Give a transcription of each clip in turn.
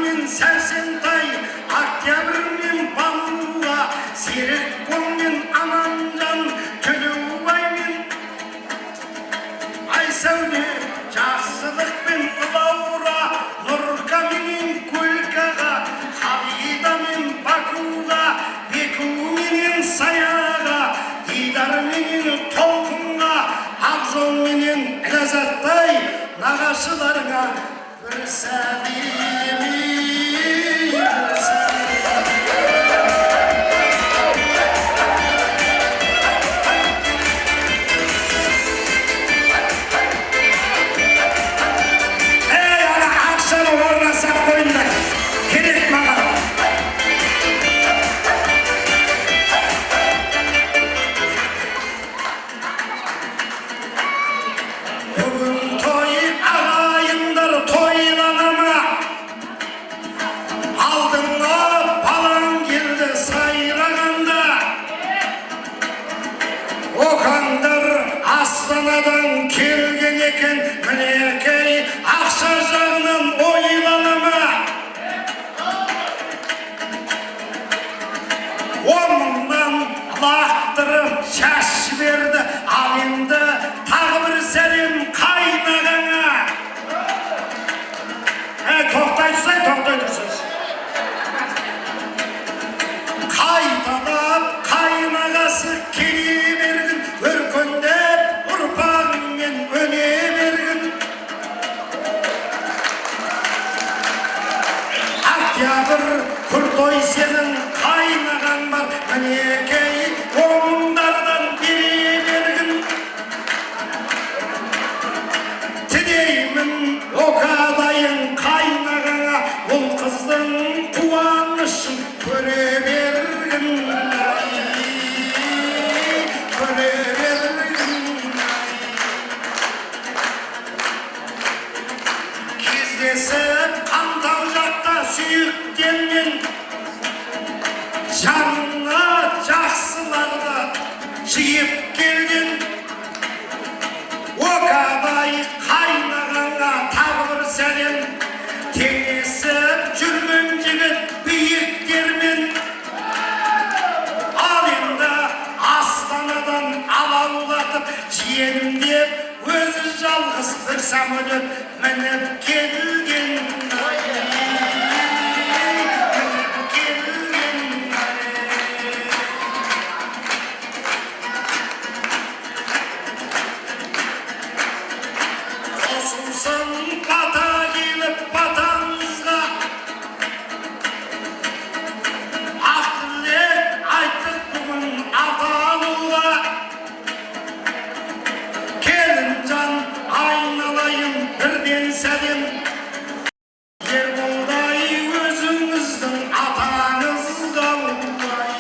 мен Сәрсентай, Октябрь мен Балуға, Серікбол мен Аманжан, Төлеубай мен Айсәуле, Жақсылық пен Лаура, Нұрка менен Көлкаға, Халида мен Бакуға, Беку менен Саяға, Дидар менен Толқынға, Ақжол менен Ләззаттай, нағашыларыңа бір сәлем. Астанадан келген екен, мінекей ақша жағынан ойланама. Онынан лақтырып шаш жіберді, ал енді тағы бір сәлем қайнағаңа. Тоқтай тұрсыз. Қайталап қайнағасы келе берген, өркендеп ұрпағыңмен өне берген. Октябрь, Күртой сенің қайнаған бар, мінекей оңдардан бере берген. Тілеймін оқадайын қайнағаңа, ол қыздың қуанышын көре берген. Кездесіп қантау жақта сүйіктенмен, жанына жақсыларды жиып келген. Оқадай қайнағанға тағы бір сәлем, теңесіп жүрген жігіт биіктермен. Ал енді Астанадан алаулатып жиенім деп өзі жалғыз бір самолет мініп келген. Қосылсын бата келіп батамызға, ақ тілек айттық бүгін аталуға. Келінжан айналайын бірден сәлем, Ерболдай өзіңіздің атаңыз қалмай,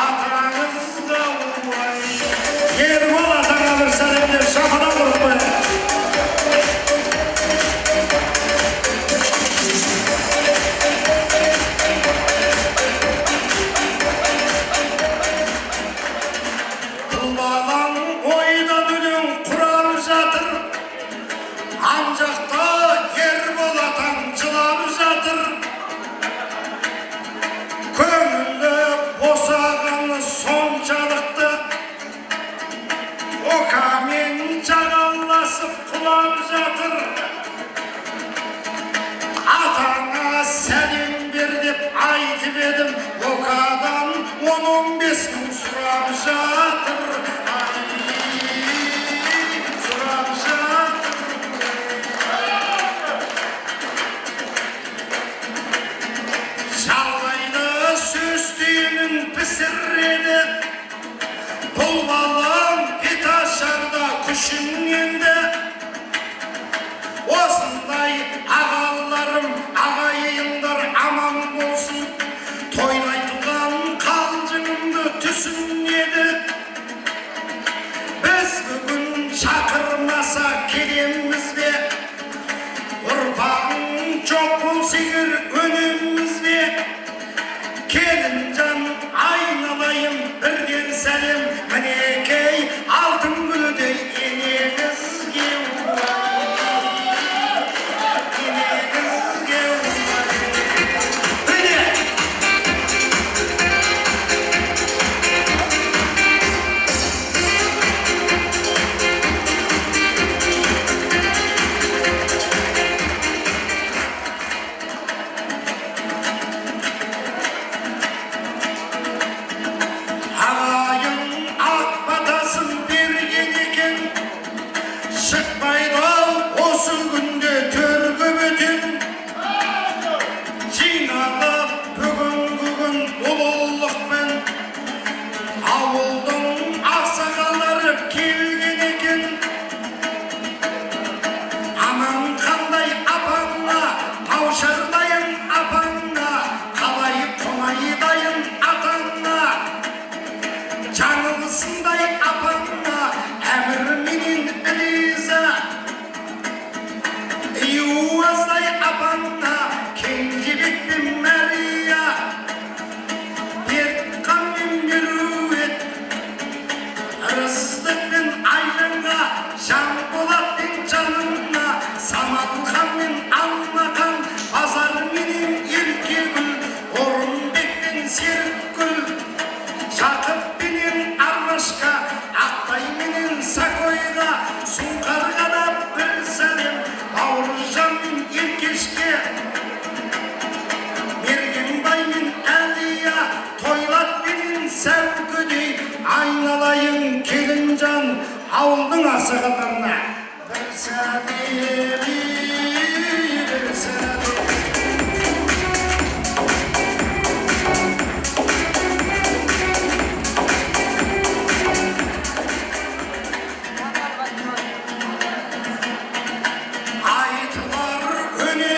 атаңыз қалмай. Ербол атаңа бір сәлемдер шапалақ ұрып қояды. Бұл балаң ойдан өлең құрап жатыр, ан жақта Ербол атаң жылап жатыр. Көңілі босағаны соншалықты, Оқамен жағаласып құлап жатыр. Атаңа сәлем бер деп айтып едім, Оқадан 10-15 мың сұрап жатыр. Сұрап жатыр. Жалғайды сөз түйінін пісіреді, бұл балам Петашарда күшін енді. Осындай ағаларым, ағайындар аман болсын, тойлайтылған қалжыңымды түсінеді. Біз бүгін шақырмаса келеміз бе, ұрпағың жоқ болса егер өнеміз бе. Келінжан айнала кешке Мергенбай мен Әлия тойлап менен сәукедей айналайын келінжан ауылдың асығыларына бір сәлем